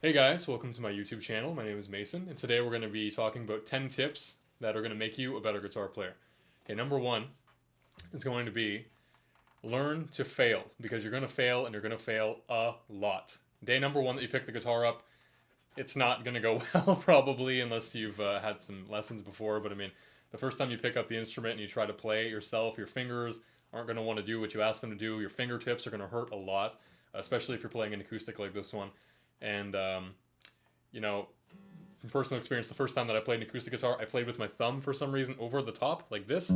Hey guys, welcome to my YouTube channel. My name is Mason, and today we're going to be talking about 10 tips that are going to make you a better guitar player. Okay, number one is going to be learn to fail, because you're going to fail and you're going to fail a lot. Day number one that you pick the guitar up, it's not going to go well probably unless you've had some lessons before, but I mean, the first time you pick up the instrument and you try to play it yourself, your fingers aren't going to want to do what you ask them to do. Your fingertips are going to hurt a lot, especially if you're playing an acoustic like this one. And, from personal experience, the first time that I played an acoustic guitar, I played with my thumb for some reason over the top, like this,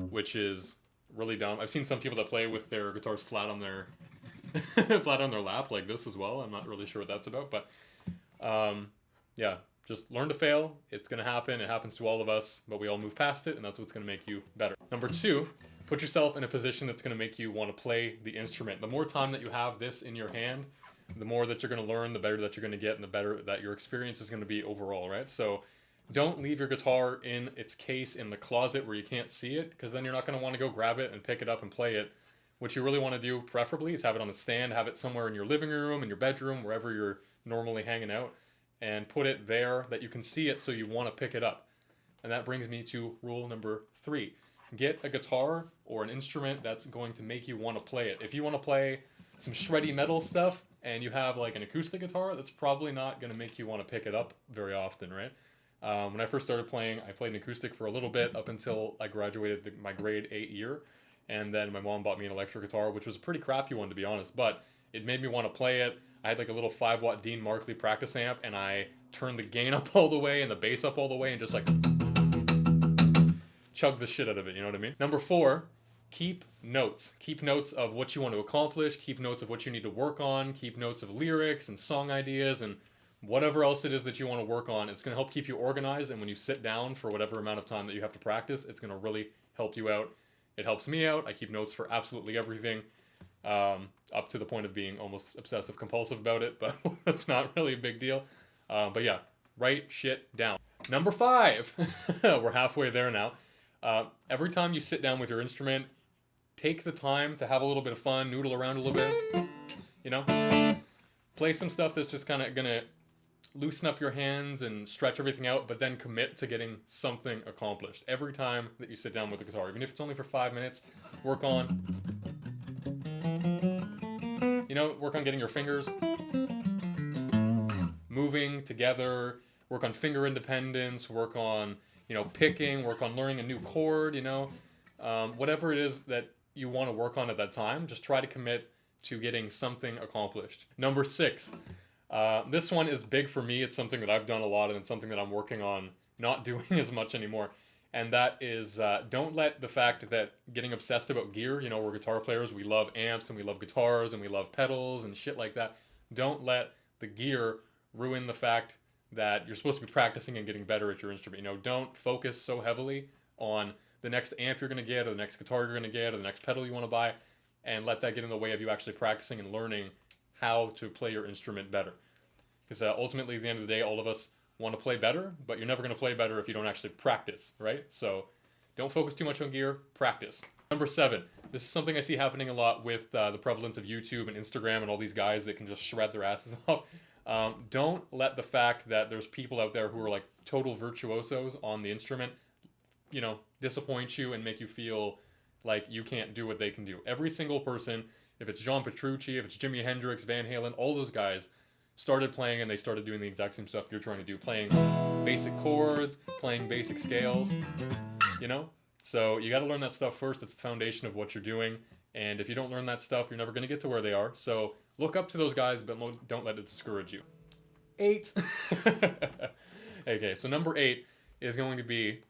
which is really dumb. I've seen some people that play with their guitars flat on their flat on their lap like this as well. I'm not really sure what that's about, but yeah, just learn to fail. It's going to happen. It happens to all of us, but we all move past it, and that's what's going to make you better. Number two, put yourself in a position that's going to make you want to play the instrument. The more time that you have this in your hand, the more that you're going to learn, the better that you're going to get, and the better that your experience is going to be overall, right? So don't leave your guitar in its case in the closet where you can't see it, because then you're not going to want to go grab it and pick it up and play it. What you really want to do, preferably, is have it on the stand, have it somewhere in your living room, in your bedroom, wherever you're normally hanging out, and put it there that you can see it so you want to pick it up. And that brings me to rule number three. Get a guitar or an instrument that's going to make you want to play it. If you want to play some shreddy metal stuff and you have like an acoustic guitar, that's probably not going to make you want to pick it up very often, right? When I first started playing, I played an acoustic for a little bit up until I graduated my grade 8 year. And then my mom bought me an electric guitar, which was a pretty crappy one to be honest, but it made me want to play it. I had like a little 5-watt Dean Markley practice amp, and I turned the gain up all the way and the bass up all the way and just like chug the shit out of it, you know what I mean? Number four, keep notes. Keep notes of what you want to accomplish, keep notes of what you need to work on, keep notes of lyrics and song ideas and whatever else it is that you want to work on. It's going to help keep you organized, and when you sit down for whatever amount of time that you have to practice, it's going to really help you out. It helps me out. I keep notes for absolutely everything, up to the point of being almost obsessive compulsive about it, but that's not really a big deal. But yeah, write shit down. Number five, we're halfway there now. Every time you sit down with your instrument, take the time to have a little bit of fun, noodle around a little bit, play some stuff that's just kind of gonna loosen up your hands and stretch everything out, but then commit to getting something accomplished. Every time that you sit down with the guitar, even if it's only for 5 minutes, work on getting your fingers moving together, work on finger independence, work on picking, work on learning a new chord, whatever it is that you want to work on at that time, just try to commit to getting something accomplished. Number six, this one is big for me. It's something that I've done a lot, and it's something that I'm working on not doing as much anymore. And that is, don't let the fact that getting obsessed about gear, we're guitar players, we love amps and we love guitars and we love pedals and shit like that. Don't let the gear ruin the fact that you're supposed to be practicing and getting better at your instrument. Don't focus so heavily on the next amp you're going to get, or the next guitar you're going to get, or the next pedal you want to buy, and let that get in the way of you actually practicing and learning how to play your instrument better. Because ultimately, at the end of the day, all of us want to play better, but you're never going to play better if you don't actually practice, right? So don't focus too much on gear, practice. Number seven, this is something I see happening a lot with the prevalence of YouTube and Instagram and all these guys that can just shred their asses off. Don't let the fact that there's people out there who are like total virtuosos on the instrument, disappoint you and make you feel like you can't do what they can do. Every single person, if it's John Petrucci, if it's Jimi Hendrix, Van Halen, all those guys started playing and they started doing the exact same stuff you're trying to do, playing basic chords, playing basic scales, So you got to learn that stuff first. It's the foundation of what you're doing. And if you don't learn that stuff, you're never going to get to where they are. So look up to those guys, but don't let it discourage you. 8. Okay, so number 8 is going to be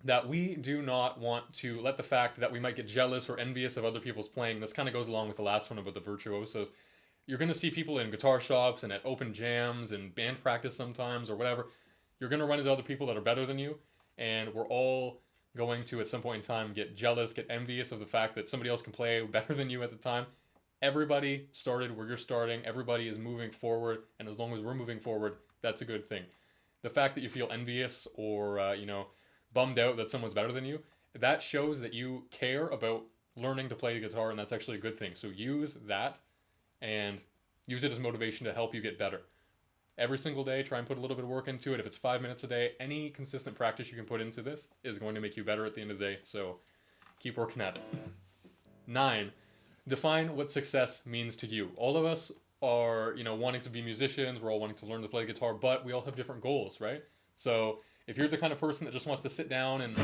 that we do not want to let the fact that we might get jealous or envious of other people's playing. This kind of goes along with the last one about the virtuosos. You're going to see people in guitar shops and at open jams and band practice sometimes or whatever. You're going to run into other people that are better than you, and we're all going to, at some point in time, get jealous, get envious of the fact that somebody else can play better than you at the time. Everybody started where you're starting. Everybody is moving forward, and as long as we're moving forward, that's a good thing. The fact that you feel envious or, bummed out that someone's better than you, that shows that you care about learning to play the guitar, and that's actually a good thing. So use that and, use it as motivation to help you get better. Every single day, try and put a little bit of work into it. If it's 5 minutes a day, any consistent practice you can put into this is going to make you better at the end of the day. So keep working at it. 9, define what success means to you. All of us are, wanting to be musicians. We're all wanting to learn to play guitar, but we all have different goals, right? So if you're the kind of person that just wants to sit down and,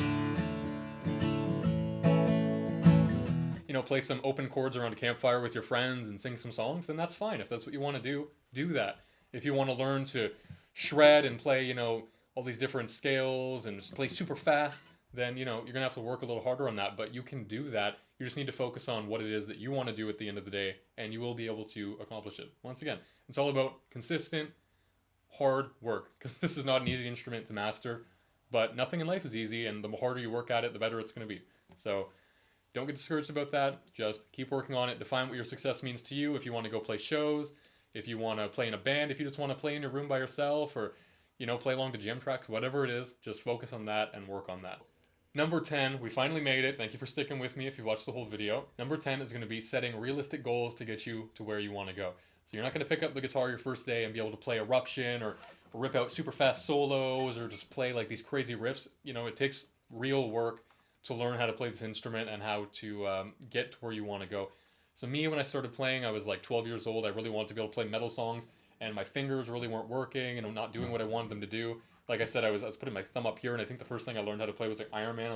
play some open chords around a campfire with your friends and sing some songs, then that's fine. If that's what you want to do, do that. If you want to learn to shred and play, all these different scales and just play super fast, then, you're going to have to work a little harder on that, but you can do that. You just need to focus on what it is that you want to do at the end of the day, and you will be able to accomplish it. Once again, it's all about consistent, hard work, because this is not an easy instrument to master, but nothing in life is easy, and the harder you work at it, the better it's going to be. So don't get discouraged about that. Just keep working on it. Define what your success means to you. If you want to go play shows, if you want to play in a band, if you just want to play in your room by yourself, or, play along the jam tracks, whatever it is, just focus on that and work on that. Number 10, we finally made it. Thank you for sticking with me if you watched the whole video. Number 10 is going to be setting realistic goals to get you to where you want to go. So you're not going to pick up the guitar your first day and be able to play Eruption or rip out super fast solos or just play like these crazy riffs. It takes real work to learn how to play this instrument and how to get to where you want to go. So me, when I started playing, I was like 12 years old. I really wanted to be able to play metal songs, and my fingers really weren't working, and I'm not doing what I wanted them to do. Like I said, I was putting my thumb up here, and I think the first thing I learned how to play was like Iron Man. I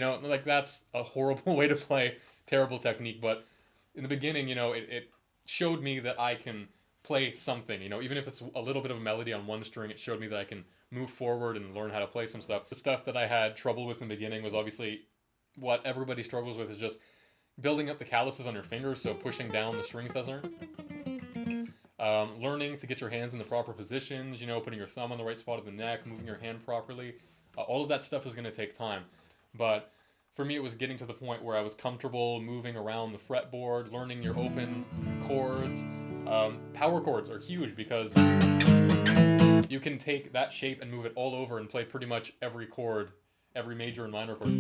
was like, that's a horrible way to play, terrible technique. But in the beginning, it showed me that I can play something. Even if it's a little bit of a melody on one string, it showed me that I can move forward and learn how to play some stuff. The stuff that I had trouble with in the beginning was obviously what everybody struggles with, is just building up the calluses on your fingers, so pushing down the strings doesn't hurt. Learning to get your hands in the proper positions, putting your thumb on the right spot of the neck, moving your hand properly. All of that stuff is going to take time. But for me, it was getting to the point where I was comfortable moving around the fretboard, learning your open chords. Power chords are huge because you can take that shape and move it all over and play pretty much every chord, every major and minor chord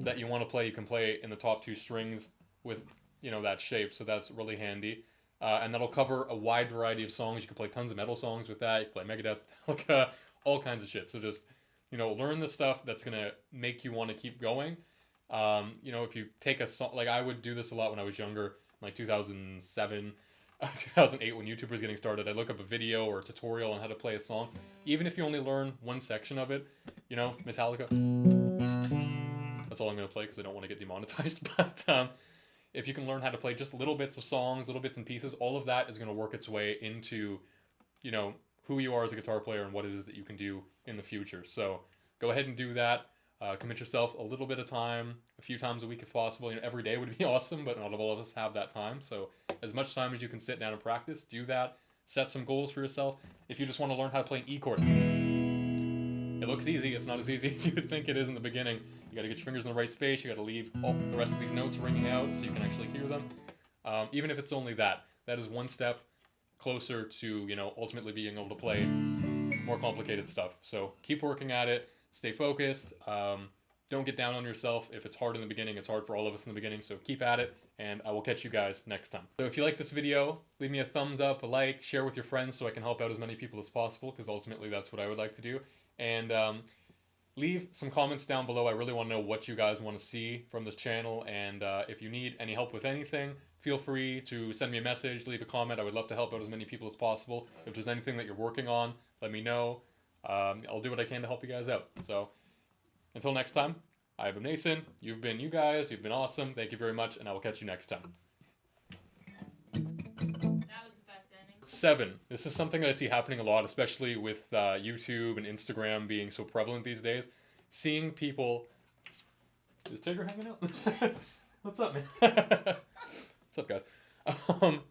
that you want to play. You can play in the top 2 strings with, that shape. So that's really handy. And that'll cover a wide variety of songs. You can play tons of metal songs with that. You can play Megadeth, Metallica, all kinds of shit. So just, learn the stuff that's going to make you want to keep going. If you take a song, like I would do this a lot when I was younger, like 2007, 2008, when YouTube was getting started. I'd look up a video or a tutorial on how to play a song. Even if you only learn one section of it, Metallica. That's all I'm going to play because I don't want to get demonetized. But if you can learn how to play just little bits of songs, little bits and pieces, all of that is going to work its way into, who you are as a guitar player and what it is that you can do in the future. So go ahead and do that. Commit yourself a little bit of time, a few times a week if possible. Every day would be awesome, but not all of us have that time. So as much time as you can sit down and practice, do that. Set some goals for yourself. If you just want to learn how to play an E chord, it looks easy. It's not as easy as you would think it is in the beginning. You got to get your fingers in the right space. You got to leave all the rest of these notes ringing out so you can actually hear them. Even if it's only that is one step closer to, ultimately being able to play more complicated stuff. So keep working at it. Stay focused. Don't get down on yourself. If it's hard in the beginning, it's hard for all of us in the beginning. So keep at it, and I will catch you guys next time. So if you like this video, leave me a thumbs up, a like, share with your friends so I can help out as many people as possible, because ultimately that's what I would like to do. And leave some comments down below. I really want to know what you guys want to see from this channel, and if you need any help with anything, feel free to send me a message, leave a comment. I would love to help out as many people as possible. If there's anything that you're working on, let me know. I'll do what I can to help you guys out. So until next time, I've been Mason. You've been you guys. You've been awesome. Thank you very much, and I will catch you next time. That was the best ending. 7. This is something that I see happening a lot, especially with YouTube and Instagram being so prevalent these days. Seeing people... Is Tigger hanging out? What's up, man? What's up, guys?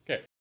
Okay.